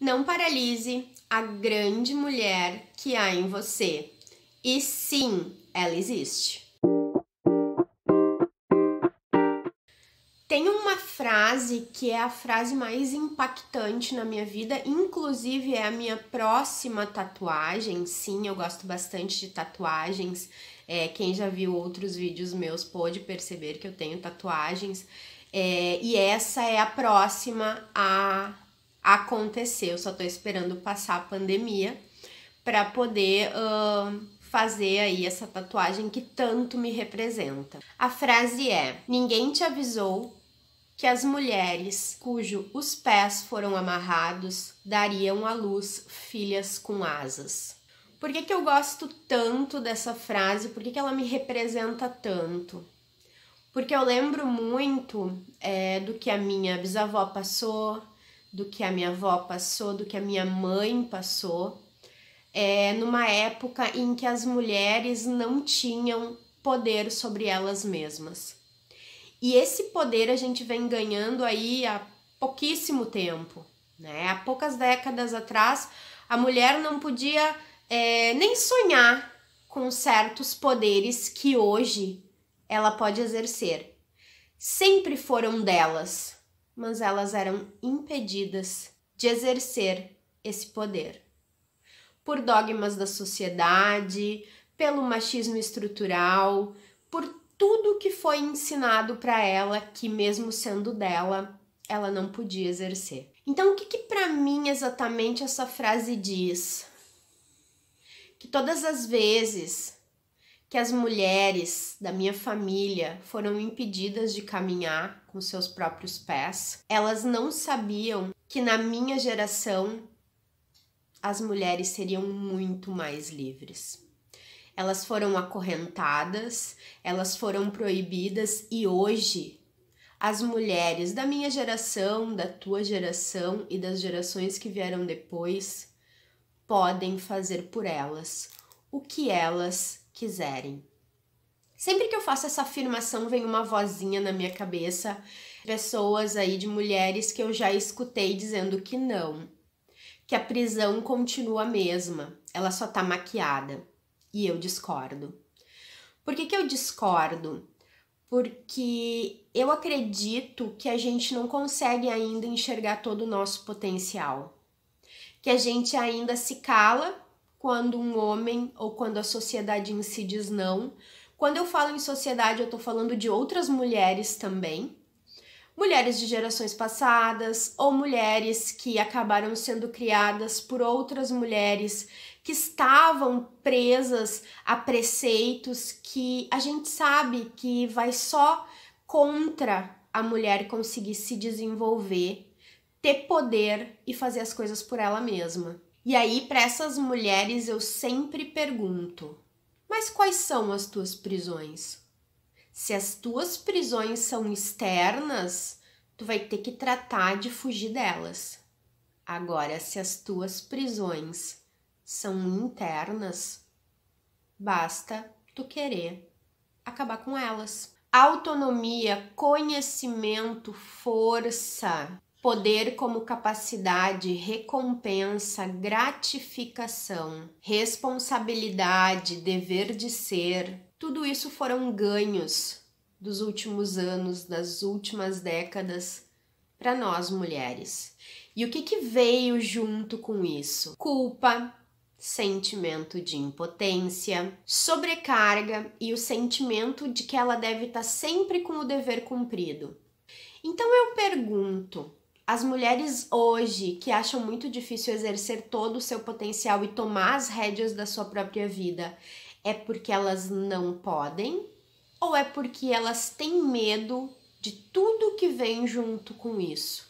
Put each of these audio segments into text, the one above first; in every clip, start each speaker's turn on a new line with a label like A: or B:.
A: Não paralise a grande mulher que há em você. E sim, ela existe. Tem uma frase que é a frase mais impactante na minha vida, inclusive é a minha próxima tatuagem. Sim, eu gosto bastante de tatuagens. Quem já viu outros vídeos meus pôde perceber que eu tenho tatuagens. E essa é a próxima a acontecer. Eu só tô esperando passar a pandemia para poder fazer aí essa tatuagem que tanto me representa. A frase é: ninguém te avisou que as mulheres cujos pés foram amarrados dariam à luz filhas com asas. Por que eu gosto tanto dessa frase? Por que ela me representa tanto? Porque eu lembro muito do que a minha bisavó passou, do que a minha avó passou, do que a minha mãe passou, numa época em que as mulheres não tinham poder sobre elas mesmas. E esse poder a gente vem ganhando aí há pouquíssimo tempo, né? Há poucas décadas atrás, a mulher não podia nem sonhar com certos poderes que hoje ela pode exercer. Sempre foram delas, mas elas eram impedidas de exercer esse poder. Por dogmas da sociedade, pelo machismo estrutural, por tudo que foi ensinado para ela, que mesmo sendo dela, ela não podia exercer. Então, o que para mim exatamente essa frase diz? Que todas as vezes que as mulheres da minha família foram impedidas de caminhar com seus próprios pés, elas não sabiam que na minha geração as mulheres seriam muito mais livres. Elas foram acorrentadas, elas foram proibidas e hoje as mulheres da minha geração, da tua geração e das gerações que vieram depois podem fazer por elas o que elas quiserem. Sempre que eu faço essa afirmação vem uma vozinha na minha cabeça, pessoas aí de mulheres que eu já escutei dizendo que não, que a prisão continua a mesma, ela só tá maquiada. E eu discordo. Por que eu discordo? Porque eu acredito que a gente não consegue ainda enxergar todo o nosso potencial. Que a gente ainda se cala quando um homem ou quando a sociedade em si diz não. Quando eu falo em sociedade, eu tô falando de outras mulheres também. Mulheres de gerações passadas ou mulheres que acabaram sendo criadas por outras mulheres que estavam presas a preceitos que a gente sabe que vai só contra a mulher conseguir se desenvolver, ter poder e fazer as coisas por ela mesma. E aí, para essas mulheres, eu sempre pergunto: mas quais são as tuas prisões? Se as tuas prisões são externas, tu vai ter que tratar de fugir delas. Agora, se as tuas prisões são internas, basta tu querer acabar com elas. Autonomia, conhecimento, força, poder como capacidade, recompensa, gratificação, responsabilidade, dever de ser, tudo isso foram ganhos dos últimos anos, das últimas décadas para nós mulheres. E o que veio junto com isso? Culpa, sentimento de impotência, sobrecarga e o sentimento de que ela deve estar sempre com o dever cumprido. Então eu pergunto, as mulheres hoje que acham muito difícil exercer todo o seu potencial e tomar as rédeas da sua própria vida, é porque elas não podem ou é porque elas têm medo de tudo que vem junto com isso?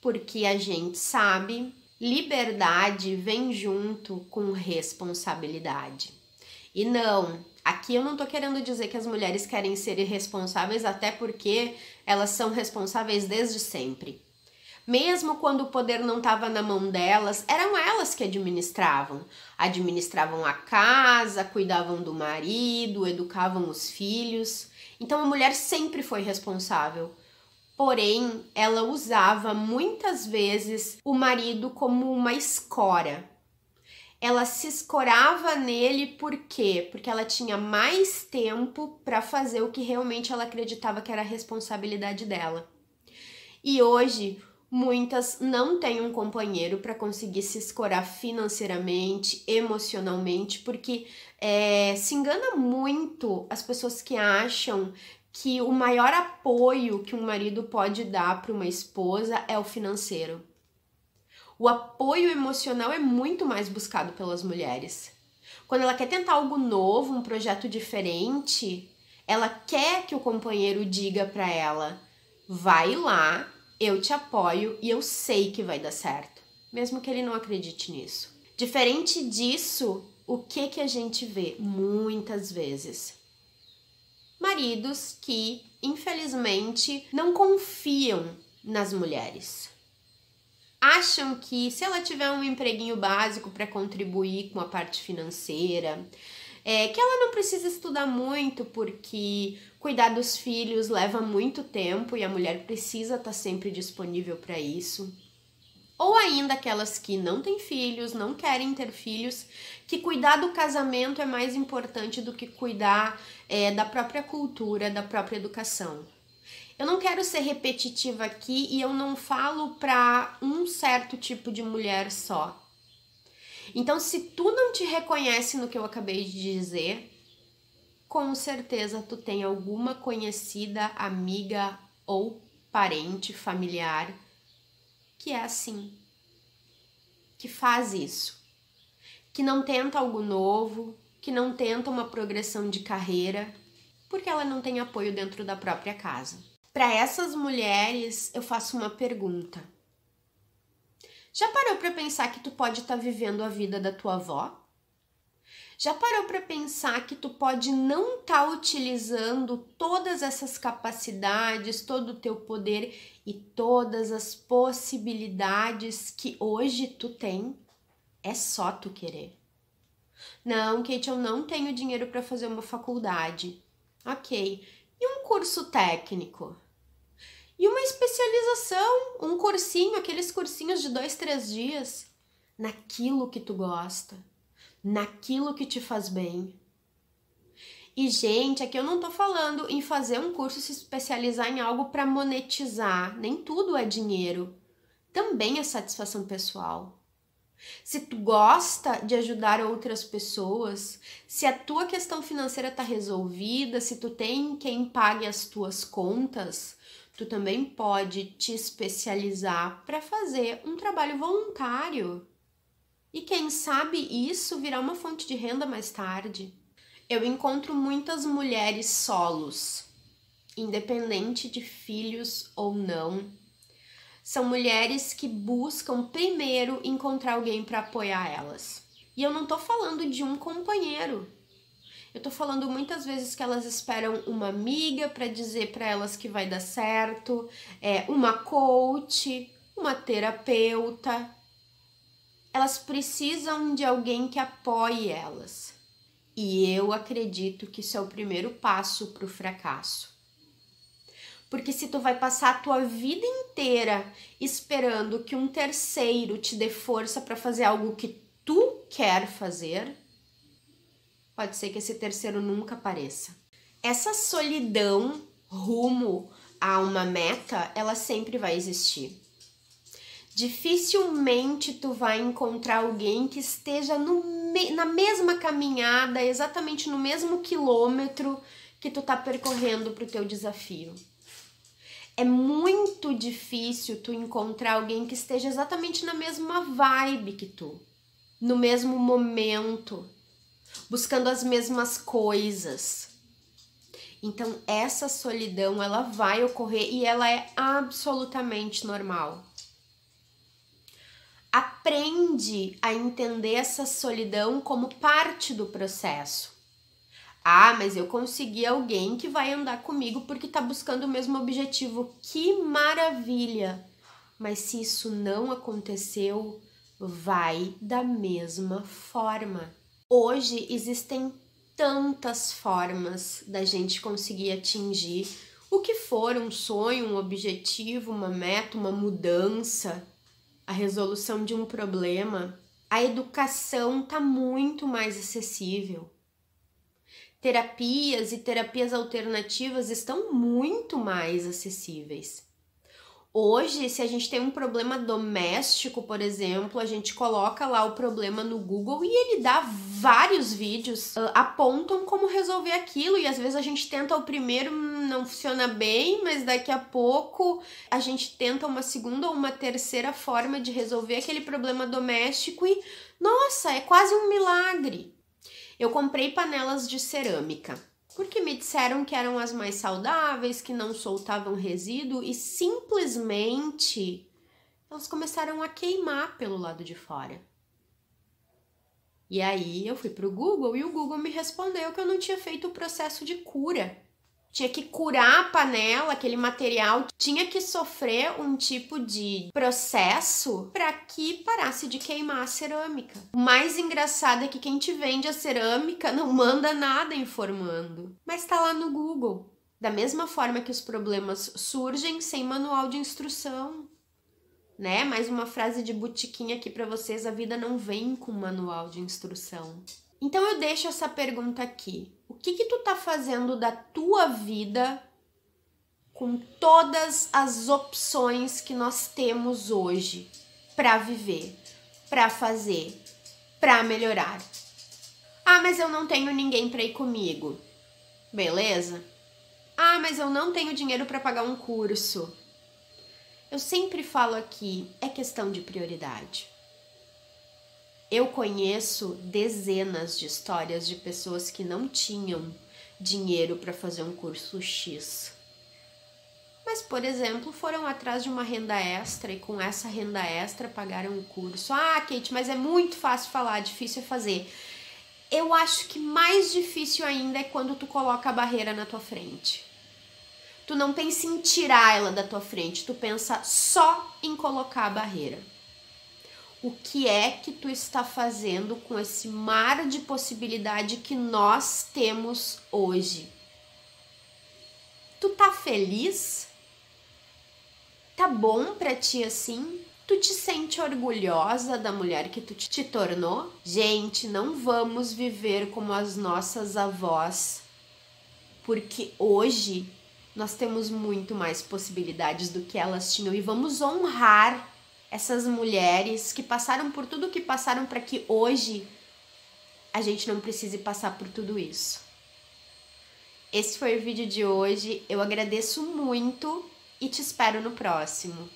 A: Porque a gente sabe, liberdade vem junto com responsabilidade. E não, aqui eu não tô querendo dizer que as mulheres querem ser irresponsáveis, até porque elas são responsáveis desde sempre. Mesmo quando o poder não estava na mão delas, eram elas que administravam. Administravam a casa, cuidavam do marido, educavam os filhos. Então a mulher sempre foi responsável Porém, ela usava muitas vezes o marido como uma escora. Ela se escorava nele por quê? Porque ela tinha mais tempo para fazer o que realmente ela acreditava que era a responsabilidade dela. E hoje, muitas não têm um companheiro para conseguir se escorar financeiramente, emocionalmente, porque se engana muito as pessoas que acham que o maior apoio que um marido pode dar para uma esposa é o financeiro. O apoio emocional é muito mais buscado pelas mulheres. Quando ela quer tentar algo novo, um projeto diferente, ela quer que o companheiro diga para ela: vai lá, eu te apoio e eu sei que vai dar certo, mesmo que ele não acredite nisso. Diferente disso, o que a gente vê muitas vezes? Maridos que, infelizmente, não confiam nas mulheres. Acham que se ela tiver um empreguinho básico para contribuir com a parte financeira, que ela não precisa estudar muito porque cuidar dos filhos leva muito tempo e a mulher precisa estar sempre disponível para isso. Ou ainda aquelas que não têm filhos, não querem ter filhos, que cuidar do casamento é mais importante do que cuidar da própria cultura, da própria educação. Eu não quero ser repetitiva aqui e eu não falo para um certo tipo de mulher só. Então, se tu não te reconhece no que eu acabei de dizer, com certeza tu tem alguma conhecida, amiga ou parente, familiar que é assim, que faz isso, que não tenta algo novo, que não tenta uma progressão de carreira, porque ela não tem apoio dentro da própria casa. Para essas mulheres, eu faço uma pergunta. Já parou para pensar que tu pode estar vivendo a vida da tua avó? Já parou para pensar que tu pode não estar utilizando todas essas capacidades, todo o teu poder e todas as possibilidades que hoje tu tem? É só tu querer. Não, Kate, eu não tenho dinheiro para fazer uma faculdade. Ok. E um curso técnico? E uma especialização, um cursinho, aqueles cursinhos de 2, 3 dias, naquilo que tu gosta, naquilo que te faz bem. E, gente, aqui eu não tô falando em fazer um curso, se especializar em algo para monetizar. Nem tudo é dinheiro. Também é satisfação pessoal. Se tu gosta de ajudar outras pessoas, se a tua questão financeira tá resolvida, se tu tem quem pague as tuas contas, tu também pode te especializar para fazer um trabalho voluntário. E quem sabe isso virar uma fonte de renda mais tarde. Eu encontro muitas mulheres solos, independente de filhos ou não. São mulheres que buscam primeiro encontrar alguém para apoiar elas. E eu não tô falando de um companheiro. Eu tô falando muitas vezes que elas esperam uma amiga para dizer para elas que vai dar certo, uma coach, uma terapeuta. Elas precisam de alguém que apoie elas. E eu acredito que isso é o primeiro passo para o fracasso. Porque se tu vai passar a tua vida inteira esperando que um terceiro te dê força para fazer algo que tu quer fazer, pode ser que esse terceiro nunca apareça. Essa solidão rumo a uma meta, ela sempre vai existir. Dificilmente tu vai encontrar alguém que esteja na mesma caminhada, exatamente no mesmo quilômetro que tu tá percorrendo pro teu desafio. É muito difícil tu encontrar alguém que esteja exatamente na mesma vibe que tu, no mesmo momento, buscando as mesmas coisas. Então, essa solidão, ela vai ocorrer e ela é absolutamente normal. Aprende a entender essa solidão como parte do processo. Ah, mas eu consegui alguém que vai andar comigo porque tá buscando o mesmo objetivo. Que maravilha! Mas se isso não aconteceu, vai da mesma forma. Hoje existem tantas formas da gente conseguir atingir O que for um sonho, um objetivo, uma meta, uma mudança, a resolução de um problema, a educação está muito mais acessível. Terapias e terapias alternativas estão muito mais acessíveis. Hoje, se a gente tem um problema doméstico, por exemplo, a gente coloca lá o problema no Google e ele dá vários vídeos, apontam como resolver aquilo, e às vezes a gente tenta o primeiro, não funciona bem, mas daqui a pouco a gente tenta uma segunda ou uma terceira forma de resolver aquele problema doméstico e, nossa, é quase um milagre. Eu comprei panelas de cerâmica, porque me disseram que eram as mais saudáveis, que não soltavam resíduo e simplesmente elas começaram a queimar pelo lado de fora. E aí eu fui pro Google e o Google me respondeu que eu não tinha feito o processo de cura. Tinha que curar a panela, aquele material, tinha que sofrer um tipo de processo para que parasse de queimar a cerâmica. O mais engraçado é que quem te vende a cerâmica não manda nada informando, mas tá lá no Google. Da mesma forma que os problemas surgem sem manual de instrução, né? Mais uma frase de botiquinha aqui para vocês: a vida não vem com manual de instrução. Então eu deixo essa pergunta aqui. O que tu tá fazendo da tua vida com todas as opções que nós temos hoje para viver, para fazer, para melhorar? Ah, mas eu não tenho ninguém para ir comigo. Beleza? Ah, mas eu não tenho dinheiro para pagar um curso. Eu sempre falo aqui, é questão de prioridade. Eu conheço dezenas de histórias de pessoas que não tinham dinheiro para fazer um curso X. Mas, por exemplo, foram atrás de uma renda extra e com essa renda extra pagaram o curso. Ah, Kate, mas é muito fácil falar, difícil é fazer. Eu acho que mais difícil ainda é quando tu coloca a barreira na tua frente. Tu não pensa em tirar ela da tua frente, tu pensa só em colocar a barreira. O que é que tu está fazendo com esse mar de possibilidade que nós temos hoje? Tu tá feliz? Tá bom pra ti assim? Tu te sente orgulhosa da mulher que tu te tornou? Gente, não vamos viver como as nossas avós, porque hoje nós temos muito mais possibilidades do que elas tinham e vamos honrar essas mulheres que passaram por tudo o que passaram para que hoje a gente não precise passar por tudo isso. Esse foi o vídeo de hoje. Eu agradeço muito e te espero no próximo.